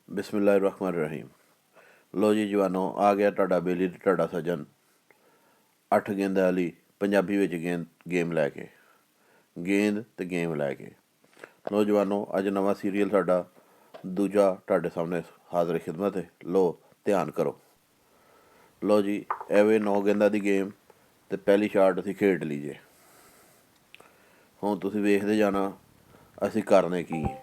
बिस्मिल्लाहिर्रहमानिर्रहीम। लो जी जवानों, आ गया तुहाडा बेली ते तुहाडा सजन 8 गेंदा वाली पंजाबी विच गेम लैके गेंद ते गेम लैके। लो जवानों, अज नवा सीरीयल साडा दूजा तुहाडे सामने हाज़र खिदमत है। लो ध्यान करो। लो जी, एवे 9 गेंदा की गेम ते पहली शाट असीं खेड लीजे। हुण तुसीं वेखदे जाना असीं करने की है।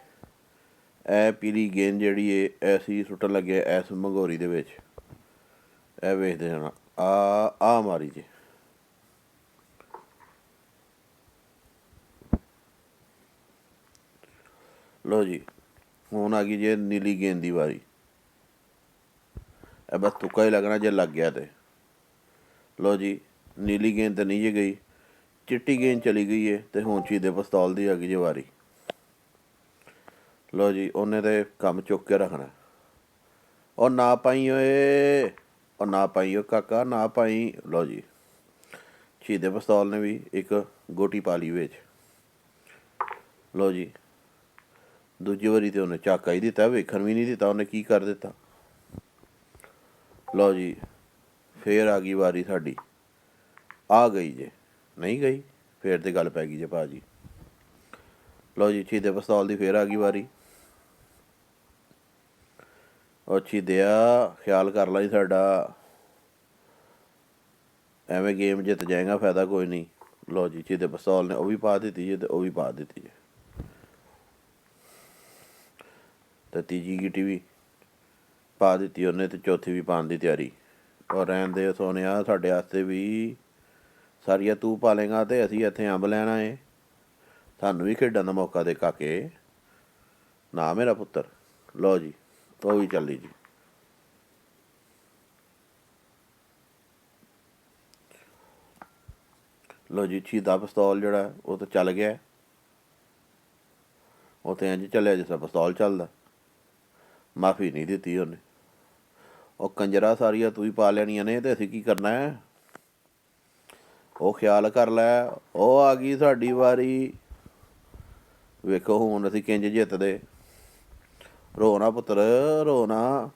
ਇਹ ਪੀਲੀ ਗੇਂਦ ਜਿਹੜੀ ਏ ਅਸੀਂ ਸੁੱਟਣ ਲੱਗੇ ਇਸ ਮੰਗੋਰੀ ਦੇ ਵਿੱਚ। ਇਹ ਵੇਖਦੇ ਜਾਣਾ, ਆ ਮਾਰੀ ਜੇ। ਲਓ ਜੀ, ਹੁਣ ਆ ਗਈ ਜੇ ਨੀਲੀ ਗੇਂਦ ਦੀ ਵਾਰੀ। ਇਹ ਬਸ ਤੁੱਕਾ ਹੀ ਲੱਗਣਾ ਜੇ ਲੱਗ ਗਿਆ ਤੇ। ਲਓ ਜੀ, ਨੀਲੀ ਗੇਂਦ ਤਾਂ ਨਹੀਂ ਜੇ ਗਈ, ਚਿੱਟੀ ਗੇਂਦ ਚਲੀ ਗਈ ਹੈ ਅਤੇ ਹੁਣ ਸ਼ਹੀਦੇ ਪਿਸਤੌਲ ਦੀ ਆ ਗਈ ਜੇ ਵਾਰੀ। ਲਓ ਜੀ, ਉਹਨੇ ਤਾਂ ਕੰਮ ਚੁੱਕ ਕੇ ਰੱਖਣਾ। ਉਹ ਨਾ ਪਾਈ ਓਏ, ਉਹ ਨਾ ਪਾਈ ਓ ਕਾਕਾ, ਨਾ ਪਾਈ। ਲਓ ਜੀ, ਸ਼ਹੀਦੇ ਪਿਸਤੌਲ ਨੇ ਵੀ ਇੱਕ ਗੋਟੀ ਪਾ ਲਈ ਵਿੱਚ। ਲਓ ਜੀ, ਦੂਜੀ ਵਾਰੀ ਤਾਂ ਉਹਨੇ ਝਾਕਾ ਹੀ ਦਿੱਤਾ, ਵੇਖਣ ਵੀ ਨਹੀਂ ਦਿੱਤਾ ਉਹਨੇ ਕੀ ਕਰ ਦਿੱਤਾ। ਲਓ ਜੀ, ਫੇਰ ਆ ਗਈ ਵਾਰੀ ਸਾਡੀ। ਆ ਗਈ ਜੇ, ਨਹੀਂ ਗਈ ਫੇਰ ਤਾਂ ਗੱਲ ਪੈ ਗਈ ਜੇ ਭਾਅ ਜੀ। ਲਓ ਜੀ, ਸ਼ਹੀਦੇ ਪਿਸਤੌਲ ਦੀ ਫੇਰ ਆ ਗਈ ਵਾਰੀ। ਉਹ ਸ਼ਹੀਦਿਆ, ਖਿਆਲ ਕਰ ਲਾ ਜੀ ਸਾਡਾ, ਐਵੇਂ ਗੇਮ ਜਿੱਤ ਜਾਏਗਾ, ਫਾਇਦਾ ਕੋਈ ਨਹੀਂ। ਲਓ ਜੀ, ਸ਼ਹੀਦੇ ਪਿਸਤੌਲ ਨੇ ਉਹ ਵੀ ਪਾ ਦਿੱਤੀ ਜੇ ਅਤੇ ਉਹ ਵੀ ਪਾ ਦਿੱਤੀ ਜੇ। ਅਤੇ ਤੀਜੀ ਗੀਟੀ ਵੀ ਪਾ ਦਿੱਤੀ ਉਹਨੇ, ਅਤੇ ਚੌਥੀ ਵੀ ਪਾਉਣ ਦੀ ਤਿਆਰੀ। ਔਰ ਰਹਿਣ ਦੇ ਸੋਹਣਿਆ, ਸਾਡੇ ਵਾਸਤੇ ਵੀ ਸਾਰੀਆਂ ਤੂੰ ਪਾਲੇਗਾ ਅਤੇ ਅਸੀਂ ਇੱਥੇ ਅੰਬ ਲੈਣਾ ਏ। ਸਾਨੂੰ ਵੀ ਖੇਡਣ ਦਾ ਮੌਕਾ ਦੇ ਕਾਕੇ, ਨਾ ਮੇਰਾ ਪੁੱਤਰ। ਲਓ ਜੀ, ਉਹ ਵੀ ਚੱਲੀ ਜੀ। ਲਓ ਜੀ, ਸ਼ਹੀਦਾ ਪਿਸਤੌਲ ਜਿਹੜਾ ਉਹ ਤਾਂ ਚੱਲ ਗਿਆ। ਉਹ ਤਾਂ ਇੰਝ ਚੱਲਿਆ ਜਿਸ ਤਰ੍ਹਾਂ ਪਿਸਤੌਲ ਚੱਲਦਾ। ਮਾਫੀ ਨਹੀਂ ਦਿੱਤੀ ਉਹਨੇ। ਉਹ ਕੰਜਰਾ ਸਾਰੀਆਂ ਤੂੰ ਹੀ ਪਾ ਲੈਣੀਆਂ ਨੇ ਅਤੇ ਅਸੀਂ ਕੀ ਕਰਨਾ ਹੈ। ਉਹ ਖਿਆਲ ਕਰ ਲੈ। ਉਹ ਆ ਗਈ ਸਾਡੀ ਵਾਰੀ। ਵੇਖੋ ਹੁਣ ਅਸੀਂ ਕਿੰਝ ਜਿੱਤਦੇ। ਰੋ ਨਾ ਪੁੱਤਰ, ਰੋ ਨਾ,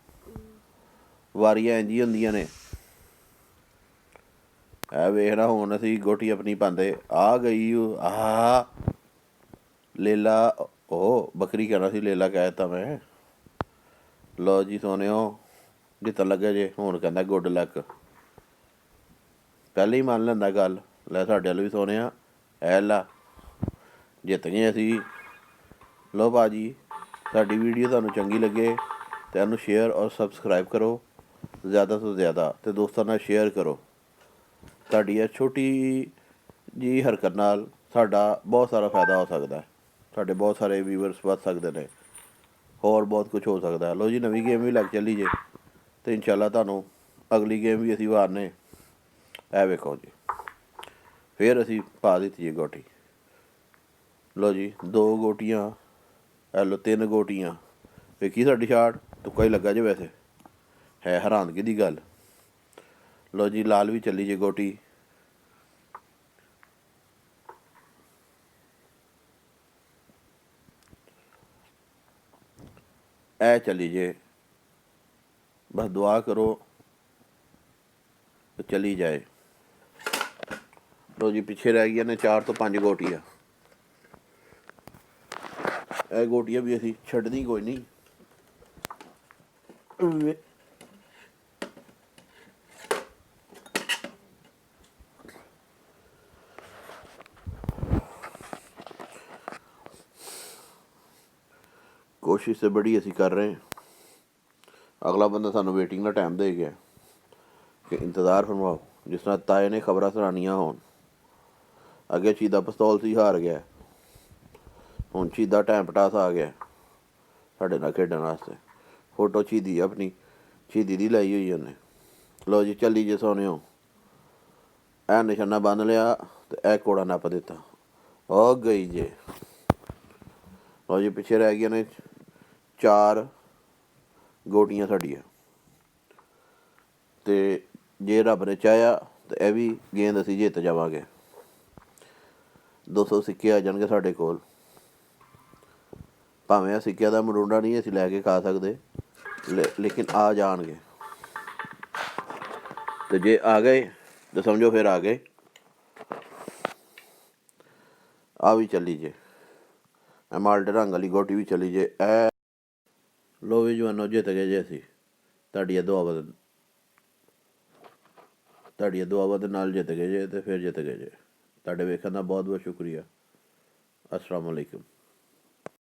ਵਾਰੀਆਂ ਇੰਝ ਹੀ ਹੁੰਦੀਆਂ ਨੇ। ਇਹ ਵੇਖਣਾ ਹੁਣ ਅਸੀਂ ਗੋਟੀ ਆਪਣੀ ਪਾਉਂਦੇ। ਆ ਗਈ ਆ ਲੇਲਾ, ਉਹ ਬੱਕਰੀ ਕਹਿਣਾ ਸੀ, ਲੇਲਾ ਕਹਿ ਦਿੱਤਾ ਮੈਂ। ਲਓ ਜੀ ਸੋਹਣਿਓ, ਜਿੱਤਣ ਲੱਗੇ ਜੇ। ਹੁਣ ਕਹਿੰਦਾ ਗੁੱਡ ਲੱਕ। ਪਹਿਲੇ ਹੀ ਮੰਨ ਲੈਂਦਾ ਗੱਲ। ਲੈ ਸਾਡੇ ਵੱਲ ਵੀ ਸੋਹਣਿਆ, ਐ ਲਾ ਜਿੱਤ ਗਏ ਅਸੀਂ। ਲਓ ਭਾਅ ਜੀ, ਸਾਡੀ ਵੀਡੀਓ ਤੁਹਾਨੂੰ ਚੰਗੀ ਲੱਗੇ ਤਾਂ ਇਹਨੂੰ ਸ਼ੇਅਰ ਔਰ ਸਬਸਕ੍ਰਾਈਬ ਕਰੋ ਜ਼ਿਆਦਾ ਤੋਂ ਜ਼ਿਆਦਾ, ਅਤੇ ਦੋਸਤਾਂ ਨਾਲ ਸ਼ੇਅਰ ਕਰੋ। ਤੁਹਾਡੀ ਇਹ ਛੋਟੀ ਜਿਹੀ ਹਰਕਤ ਨਾਲ ਸਾਡਾ ਬਹੁਤ ਸਾਰਾ ਫਾਇਦਾ ਹੋ ਸਕਦਾ। ਸਾਡੇ ਬਹੁਤ ਸਾਰੇ ਵਿਊਵਰਸ ਵੱਧ ਸਕਦੇ ਨੇ, ਹੋਰ ਬਹੁਤ ਕੁਛ ਹੋ ਸਕਦਾ। ਲਓ ਜੀ, ਨਵੀਂ ਗੇਮ ਵੀ ਲੱਗ ਚੱਲੀ ਜੇ, ਅਤੇ ਇਨਸ਼ਾਅੱਲਾ ਤੁਹਾਨੂੰ ਅਗਲੀ ਗੇਮ ਵੀ ਅਸੀਂ ਵਾਰਨੇ। ਇਹ ਵੇਖੋ ਜੀ, ਫਿਰ ਅਸੀਂ ਪਾ ਦਿੱਤੀ ਜੀ ਗੋਟੀ। ਲਓ ਜੀ, 2 ਗੋਟੀਆਂ, ਇਹ ਲਓ 3 ਗੋਟੀਆਂ। ਵੇਖੀ ਸਾਡੀ ਸ਼ਾਟ, ਤੁੱਕਾ ਹੀ ਲੱਗਾ ਜੇ, ਵੈਸੇ ਹੈ ਹੈਰਾਨਗੀ ਦੀ ਗੱਲ। ਲਓ ਜੀ, ਲਾਲ ਵੀ ਚੱਲੀ ਜੇ ਗੋਟੀ। ਇਹ ਚੱਲੀ ਜੇ, ਬਸ ਦੁਆ ਕਰੋ ਚਲੀ ਜਾਏ। ਲਓ ਜੀ, ਪਿੱਛੇ ਰਹਿ ਗਈਆਂ ਨੇ 4 ਤੋਂ 5 ਗੋਟੀਆਂ। ਇਹ ਗੋਟੀਆਂ ਵੀ ਅਸੀਂ ਛੱਡਣੀ ਕੋਈ ਨਹੀਂ। ਕੋਸ਼ਿਸ਼ ਤਾਂ ਬੜੀ ਅਸੀਂ ਕਰ ਰਹੇ। ਅਗਲਾ ਬੰਦਾ ਸਾਨੂੰ ਵੇਟਿੰਗ ਦਾ ਟਾਈਮ ਦੇ ਗਿਆ ਕਿ ਇੰਤਜ਼ਾਰ ਫਰਮਾਓ। ਜਿਸ ਤਰ੍ਹਾਂ ਤਾਏ ਨੇ ਖਬਰਾਂ ਸੁਣਾਉਣੀਆਂ ਹੋਣ। ਅੱਗੇ ਸ਼ਹੀਦਾ ਪਿਸਤੌਲ ਸੀ, ਹਾਰ ਗਿਆ। ਹੁਣ ਸ਼ਹੀਦਾ ਟਾਈਮ ਪਟਾਸ ਆ ਗਿਆ ਸਾਡੇ ਨਾਲ ਖੇਡਣ ਵਾਸਤੇ। ਫੋਟੋ ਸ਼ਹੀਦੀ ਆਪਣੀ ਸ਼ਹੀਦੀ ਦੀ ਲਾਈ ਹੋਈ ਉਹਨੇ। ਲਓ ਜੀ, ਚੱਲੀ ਜੇ ਸੋਹਣਿਓ। ਇਹ ਨਿਸ਼ਾਨਾ ਬੰਨ ਲਿਆ ਅਤੇ ਇਹ ਕੋੜਾ ਨੱਪ ਦਿੱਤਾ। ਉਹ ਗਈ ਜੇ। ਲਓ ਜੀ, ਪਿੱਛੇ ਰਹਿ ਗਈਆਂ ਨੇ 4 ਗੋਟੀਆਂ ਸਾਡੀਆਂ। ਅਤੇ ਜੇ ਰੱਬ ਨੇ ਚਾਹਿਆ ਤਾਂ ਇਹ ਵੀ ਗੇਂਦ ਅਸੀਂ ਜਿੱਤ ਜਾਵਾਂਗੇ। 200 ਸਿੱਕੇ ਆ ਜਾਣਗੇ ਸਾਡੇ ਕੋਲ। ਭਾਵੇਂ ਇਹ ਸਿੱਕਿਆਂ ਦਾ ਮਰੂੰਡਾ ਨਹੀਂ ਅਸੀਂ ਲੈ ਕੇ ਖਾ ਸਕਦੇ, ਲੇਕਿਨ ਆ ਜਾਣਗੇ। ਤੇ ਜੇ ਆ ਗਏ ਤਾਂ ਸਮਝੋ ਫਿਰ ਆ ਗਏ। ਆ ਵੀ ਚੱਲੀ ਜੇ, ਇਹ ਮਾਲਟੇ ਰੰਗ ਵਾਲੀ ਗੋਟੀ ਵੀ ਚੱਲੀ ਜੇ। ਇਹ ਲੋ ਵੀ ਜਵਾਨੋ, ਜਿੱਤ ਗਏ ਜੇ ਅਸੀਂ। ਤੁਹਾਡੀਆਂ ਦੁਆਵਾਂ ਦੇ ਨਾਲ ਜਿੱਤ ਗਏ ਜੇ, ਤੇ ਫਿਰ ਜਿੱਤ ਗਏ ਜੇ। ਤੁਹਾਡੇ ਵੇਖਣ ਦਾ ਬਹੁਤ ਬਹੁਤ ਸ਼ੁਕਰੀਆ। ਅਸਲਾਮ ਵਾਲੇਕੁਮ।